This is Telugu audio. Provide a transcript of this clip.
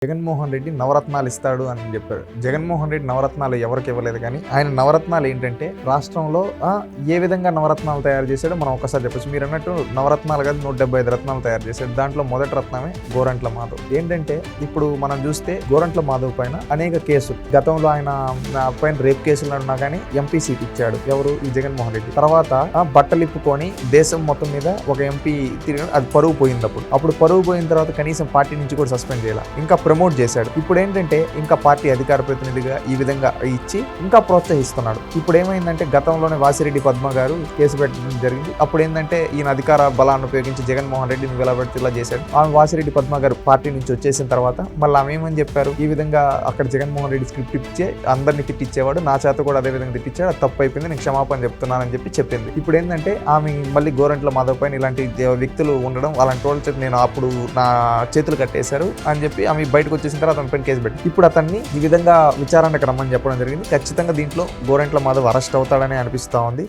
జగన్మోహన్ రెడ్డి నవరత్నాలు ఇస్తాడు అని చెప్పారు. జగన్మోహన్ రెడ్డి నవరత్నాలు ఎవరికి ఇవ్వలేదు, కానీ ఆయన నవరత్నాలు ఏంటంటే రాష్ట్రంలో ఏ విధంగా నవరత్నాలు తయారు చేశాడో మనం ఒకసారి చెప్పచ్చు. మీరు అన్నట్టు నవరత్నాలు కాదు 175 రత్నాలు తయారు చేశాడు. దాంట్లో మొదటి రత్నమే గోరంట్ల మాధవ్. ఏంటంటే ఇప్పుడు మనం చూస్తే గోరంట్ల మాధవ్ పైన అనేక కేసులు, గతంలో ఆయన పైన రేప్ కేసులు ఉన్నా కానీ ఎంపీ సీట్ ఇచ్చాడు ఎవరు, ఈ జగన్మోహన్ రెడ్డి. తర్వాత బట్టలిప్పుకొని దేశం మొత్తం మీద ఒక ఎంపీ తిరిగి అది పరువు పోయింది. అప్పుడు పరువు పోయిన తర్వాత కనీసం పార్టీ నుంచి కూడా సస్పెండ్ చేయాలి, ఇంకా ప్రమోట్ చేశాడు. ఇప్పుడు ఏంటంటే ఇంకా పార్టీ అధికార ప్రతినిధిగా ఈ విధంగా ఇచ్చి ఇంకా ప్రోత్సహిస్తున్నాడు. ఇప్పుడు ఏమైందంటే గతంలోనే వాసిరెడ్డి పద్మ గారు కేసు పెట్టడం జరిగింది. అప్పుడు ఏంటంటే ఈయన అధికార బలాన్ని ఉపయోగించి జగన్మోహన్ రెడ్డిని వెలబెడితే ఇలా చేశాడు. ఆమె వాసిరెడ్డి పద్మ గారు పార్టీ నుంచి వచ్చేసిన తర్వాత మళ్ళీ ఆమె ఏమని చెప్పారు, ఈ విధంగా అక్కడ జగన్మోహన్ రెడ్డి స్క్రిప్ట్ ఇచ్చే అందరినీ తిట్టించేవాడు, నా చేత కూడా అదే విధంగా తిట్టించాడు, అది తప్పు అయిపోయింది, నేను క్షమాపణ చెప్తున్నానని చెప్పి చెప్పింది. ఇప్పుడు ఏంటంటే ఆమె మళ్ళీ గోరంట్ల మాధవ్ పైన ఇలాంటి వ్యక్తులు ఉండడం, అలాంటి వాళ్ళ చేత నేను అప్పుడు నా చేతులు కట్టేశారు అని చెప్పి ఆమె బయటకు వచ్చేసిన తర్వాత అతని పైన కేసు పెట్టి ఇప్పుడు అతన్ని ఈ విధంగా విచారణకు రమ్మని చెప్పడం జరిగింది. ఖచ్చితంగా దీంట్లో గోరంట్ల మాధవ్ అరెస్ట్ అవుతాడని అనిపిస్తూ ఉంది.